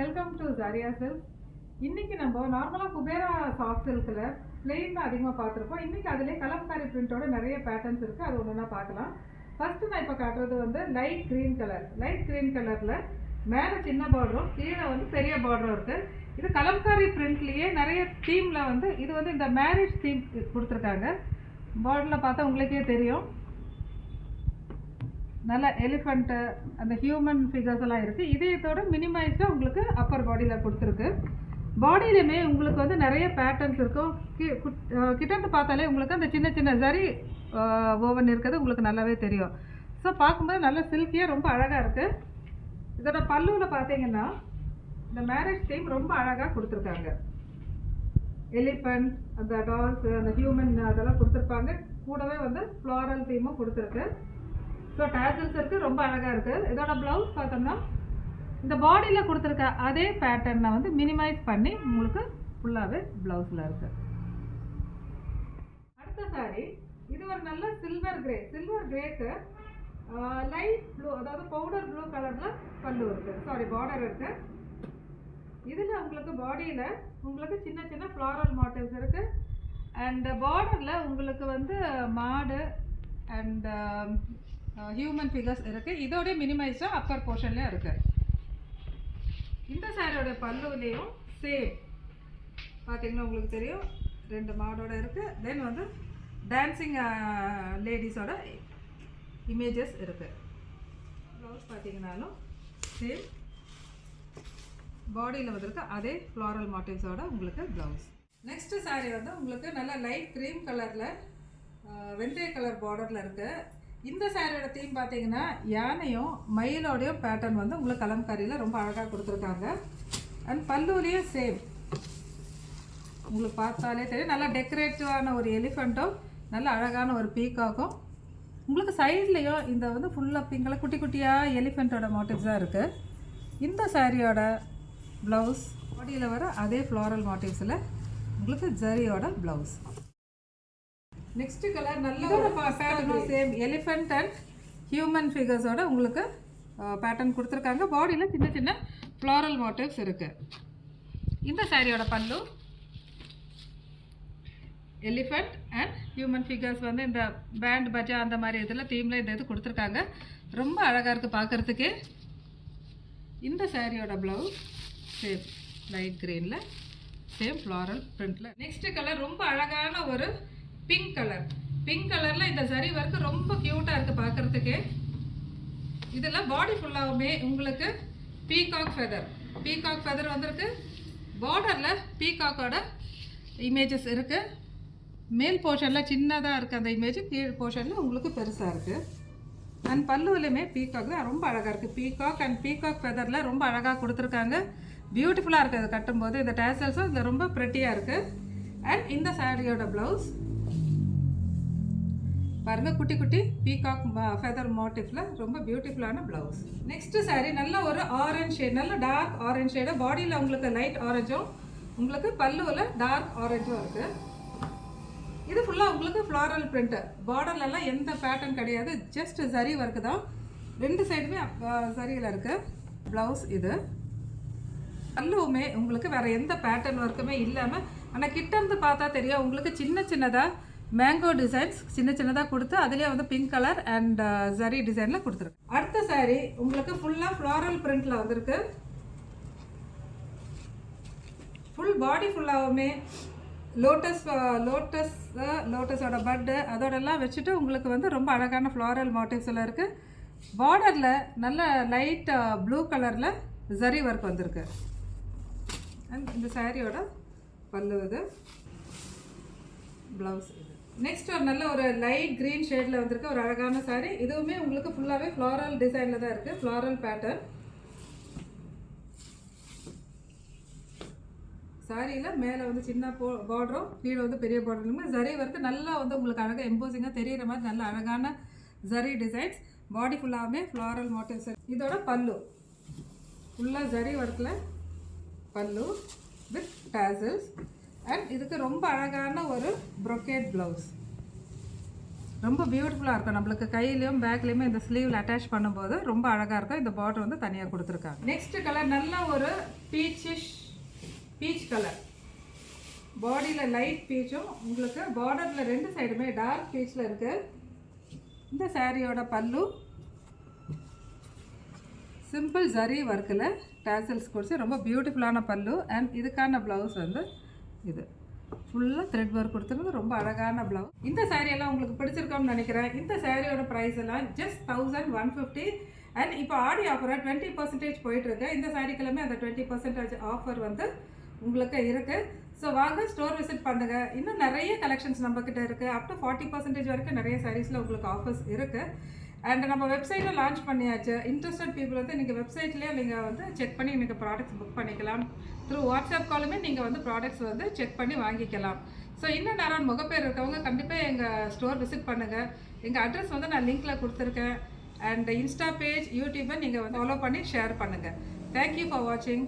Welcome to ஜாரியா silk. இன்னைக்கு நம்ம நார்மலாக குபேரா சாஃப்ட் சில்கில் பிளெயின் தான் அதிகமாக பார்த்துருப்போம். இன்னைக்கு அதிலே கலம்காரி பிரிண்டோட நிறைய பேட்டர்ன்ஸ் இருக்குது. அது ஒன்று பார்க்கலாம். ஃபர்ஸ்ட் நான் இப்போ காட்டுறது வந்து light green colour. Light green கலரில் மேலே சின்ன பார்டரும் கீழே வந்து பெரிய பார்டரும் இருக்குது. இது கலம்காரி பிரிண்ட்லேயே நிறைய தீமில் வந்து இது வந்து இந்த மேரேஜ் தீம் கொடுத்துருக்காங்க. பார்டரில் பார்த்தா உங்களுக்கே தெரியும், நல்ல எலிஃபண்ட்டு அந்த ஹியூமன் ஃபிகர்ஸ் எல்லாம் இருக்குது. இதோட மினிமைஸ்டாக உங்களுக்கு அப்பர் பாடியில் கொடுத்துருக்கு. பாடியிலுமே உங்களுக்கு வந்து நிறைய பேட்டர்ன்ஸ் இருக்கும். கிட்டத்து பார்த்தாலே உங்களுக்கு அந்த சின்ன சின்ன ஜரி ஓவன் இருக்கிறது உங்களுக்கு நல்லாவே தெரியும். ஸோ பார்க்கும்போது நல்ல சில்கியாக ரொம்ப அழகாக இருக்குது. இதோட பல்லுவில் பார்த்தீங்கன்னா இந்த மேரேஜ் தீம் ரொம்ப அழகாக கொடுத்துருக்காங்க. எலிஃபண்ட், அந்த டால்ஸ், அந்த ஹியூமன் அதெல்லாம் கொடுத்துருப்பாங்க. கூடவே வந்து ஃப்ளாரல் தீமும் கொடுத்துருக்கு. ஸோ டேசல்ஸ் இருக்குது, ரொம்ப அழகாக இருக்குது. இதோட ப்ளவுஸ் பார்த்தோம்னா இந்த பாடியில் கொடுத்துருக்க அதே பேட்டர்னை வந்து மினிமைஸ் பண்ணி உங்களுக்கு ஃபுல்லாகவே ப்ளவுஸில் இருக்குது. அடுத்த சாரி இது ஒரு நல்ல சில்வர் கிரேக்கு லைட் ப்ளூ, அதாவது பவுடர் ப்ளூ கலரில் பல்லு இருக்குது, பார்டர் இருக்குது. இதில் உங்களுக்கு பாடியில் உங்களுக்கு சின்ன சின்ன ஃப்ளாரல் மாட்டிவ்ஸ் இருக்குது. அண்ட் பார்டரில் உங்களுக்கு வந்து மாடு அண்ட் ஹியூமன் ஃபிகர்ஸ் இருக்குது. இதோடைய மினிமைஸாக அப்பர் போர்ஷன்லேயும் இருக்குது. இந்த சாரியோட பல்லுலேயும் சேம் பார்த்தீங்கன்னா உங்களுக்கு தெரியும், 2 மாடோட இருக்குது. தென் வந்து டான்ஸிங் லேடிஸோட இமேஜஸ் இருக்குது. ப்ளவுஸ் பார்த்தீங்கன்னாலும் சேம் பாடியில் வந்துருக்கு அதே ஃப்ளாரல் மாட்டிவ்ஸோட உங்களுக்கு ப்ளவுஸ். நெக்ஸ்ட் சாரி வந்து உங்களுக்கு நல்ல லைட் க்ரீம் கலரில் வெந்தய கலர் பார்டரில் இருக்குது. இந்த சாரியோட தீம் பார்த்தீங்கன்னா யானையும் மயிலோடைய பேட்டர்ன் வந்து உங்களுக்கு கலம்காரியில் ரொம்ப அழகாக கொடுத்துருக்காங்க. அண்ட் பல்லுலேயும் சேம் உங்களுக்கு பார்த்தாலே தெரியும், நல்லா டெக்கரேட்டிவான ஒரு எலிஃபண்ட்டும் நல்ல அழகான ஒரு பீக்காக்கும். உங்களுக்கு சைட்லேயும் இந்த வந்து ஃபுல்லாக பிங்கில் குட்டி குட்டியாக எலிஃபண்ட்டோட மோட்டிவ்ஸாக இருக்குது. இந்த சாரியோட ப்ளவுஸ் பாடியில் வர அதே ஃப்ளாரல் மோட்டிவ்ஸில் உங்களுக்கு ஜரியோட ப்ளவுஸ். நெக்ஸ்ட் கலர் நல்ல ஒரு pattern same elephant and human ஃபிகர்ஸோட உங்களுக்கு பேட்டர்ன் கொடுத்துருக்காங்க. பாடியில் சின்ன சின்ன ஃப்ளாரல் மோட்டிவ்ஸ் இருக்குது. இந்த சாரியோட பல்லு எலிஃபண்ட் அண்ட் ஹியூமன் ஃபிகர்ஸ் வந்து இந்த பேண்ட் பஜா அந்த மாதிரி இதில் தீமில் இந்த இது கொடுத்துருக்காங்க. ரொம்ப அழகாக இருக்குது பார்க்குறதுக்கு. இந்த சாரியோட ப்ளவுஸ் சேம் லைட் க்ரீனில் சேம் ஃப்ளாரல் பிரிண்டில். நெக்ஸ்ட் கலர் ரொம்ப அழகான ஒரு பிங்க் கலரில் இந்த சரி ஒர்க்கு ரொம்ப க்யூட்டாக இருக்குது பார்க்குறதுக்கு. இதில் பாடி ஃபுல்லாகவுமே உங்களுக்கு பீகாக் ஃபெதர் வந்திருக்கு. பார்டரில் பீகாக்கோட இமேஜஸ் இருக்குது. மேல் போர்ஷனில் சின்னதாக இருக்குது அந்த இமேஜ், கீழ் போர்ஷனில் உங்களுக்கு பெருசாக இருக்குது. அண்ட் பல்லுவிலையுமே பீகாக் தான் ரொம்ப அழகாக இருக்குது. பீகாக் அண்ட் பீகாக் ஃபெதரில் ரொம்ப அழகாக கொடுத்துருக்காங்க. பியூட்டிஃபுல்லாக இருக்குது அது கட்டும்போது. இந்த டேசல்ஸும் இதில் ரொம்ப ப்ரெட்டியாக இருக்குது. அண்ட் இந்த சாரியோட ப்ளவுஸ் பாருங்கள், குட்டி குட்டி பீகாக் ஃபெதர் மோட்டிவ்ல ரொம்ப பியூட்டிஃபுல்லான ப்ளவுஸ். நெக்ஸ்ட் சாரி நல்ல ஒரு ஆரஞ்ச் ஷேட், நல்ல டார்க் ஆரஞ்ச் ஷேடு. பாடியில் உங்களுக்கு லைட் ஆரஞ்சும் உங்களுக்கு பல்லுவில் டார்க் ஆரஞ்சும் இருக்குது. இது ஃபுல்லாக உங்களுக்கு ஃப்ளாரல் பிரிண்ட்டு. பார்டர்லலாம் எந்த பேட்டர்ன் கிடையாது, ஜஸ்ட் சரி ஒர்க்கு தான். 2 சைடுமே சரியில் இருக்குது. ப்ளவுஸ் இது பல்லுவுமே உங்களுக்கு வேறு எந்த பேட்டர்ன் ஒர்க்குமே இல்லாமல், ஆனால் கிட்டேருந்து பார்த்தா தெரியும் உங்களுக்கு சின்ன சின்னதாக மேங்கோ டிசைன்ஸ் சின்ன சின்னதாக கொடுத்து அதுலேயே வந்து பிங்க் கலர் அண்ட் ஜரி டிசைனில் கொடுத்துருக்கு. அடுத்த சாரி உங்களுக்கு ஃபுல்லாக ஃப்ளாரல் பிரிண்டில் வந்திருக்கு. ஃபுல் பாடி ஃபுல்லாகவுமே லோட்டஸோட பட்டு அதோடெல்லாம் வச்சுட்டு உங்களுக்கு வந்து ரொம்ப அழகான ஃப்ளாரல் மோட்டிவ்ஸ் எல்லாம் இருக்குது. பார்டரில் நல்ல லைட் ப்ளூ கலரில் ஜரி ஒர்க் வந்திருக்கு. அண்ட் இந்த சாரியோட பல்லு இது, ப்ளவுஸ் இது. நெக்ஸ்ட் ஒரு நல்ல ஒரு லைட் க்ரீன் ஷேடில் வந்திருக்கு ஒரு அழகான சாரி. இதுவுமே உங்களுக்கு ஃபுல்லாகவே ஃப்ளாரல் டிசைனில் தான் இருக்குது, ஃப்ளாரல் பேட்டர்ன். சாரியில் மேலே வந்து சின்ன பார்டரும் கீழே வந்து பெரிய பார்டருமே ஜரி ஒர்க்கு நல்லா வந்து உங்களுக்கு அழகாக எம்போசிங்காக தெரிகிற மாதிரி நல்ல அழகான ஜரி டிசைன்ஸ். பாடி ஃபுல்லாகவே ஃப்ளாரல் மோட்டிவ்ஸ். இதோட பல்லு ஃபுல்லாக ஜரி ஒர்க்கில் பல்லு வித் டேசல்ஸ். அண்ட் இதுக்கு ரொம்ப அழகான ஒரு ப்ரொக்கேட் ப்ளவுஸ். ரொம்ப பியூட்டிஃபுல்லாக இருக்கும். நம்மளுக்கு கையிலையும் பேக்லேயுமே இந்த ஸ்லீவில் அட்டாச் பண்ணும்போது ரொம்ப அழகாக இருக்கும். இந்த பார்டர் வந்து தனியாக கொடுத்துருக்காங்க. நெக்ஸ்ட் கலர் நல்ல ஒரு பீச் கலர். பாடியில் லைட் பீச்சும் உங்களுக்கு பார்டரில் 2 சைடுமே டார்க் பீச்சில் இருக்குது. இந்த சாரியோட பல்லு சிம்பிள் ஜரி ஒர்க்கில் டாசல்ஸ் கொடுத்து ரொம்ப பியூட்டிஃபுல்லான பல்லு. அண்ட் இதுக்கான ப்ளவுஸ் வந்து இது ஃபுல்லாக த்ரெட் ஒர்க் கொடுத்துருந்து ரொம்ப அழகான ப்ளவுஸ். இந்த சாரியெல்லாம் உங்களுக்கு பிடிச்சிருக்கோம்னு நினைக்கிறேன். இந்த சாரியோட ப்ரைஸ் எல்லாம் ஜஸ்ட் 1150. அண்ட் இப்போ ஆடி ஆஃபராக 20% போயிட்டுருக்கு. இந்த சாரிக்கெல்லாமே அந்த 20% ஆஃபர் வந்து உங்களுக்கு இருக்குது. ஸோ வாங்க ஸ்டோர் விசிட் பண்ணுங்கள். இன்னும் நிறைய கலெக்ஷன்ஸ் நம்மக்கிட்ட இருக்குது. அப் டு 40% வரைக்கும் நிறைய சாரீஸில் உங்களுக்கு ஆஃபர்ஸ் இருக்குது. அண்ட் நம்ம வெப்சைட்டும் லான்ச் பண்ணியாச்சு. இன்ட்ரெஸ்டட் பீப்புள் வந்து நீங்கள் வெப்சைட்லேயே நீங்கள் வந்து செக் பண்ணி நீங்கள் ப்ராடக்ட்ஸ் புக் பண்ணிக்கலாம். த்ரூ வாட்ஸ்அப் காலுமே நீங்கள் வந்து ப்ராடக்ட்ஸ் வந்து செக் பண்ணி வாங்கிக்கலாம். ஸோ இன்னும் நேரம் முகப்பேர் இருக்கவங்க கண்டிப்பாக எங்கள் ஸ்டோர் விசிட் பண்ணுங்கள். எங்கள் அட்ரஸ் வந்து நான் லிங்க்கில் கொடுத்துருக்கேன். அண்ட் இன்ஸ்டா பேஜ், யூடியூப்பை நீங்கள் வந்து ஃபாலோ பண்ணி ஷேர் பண்ணுங்கள். தேங்க்யூ ஃபார் வாட்சிங்.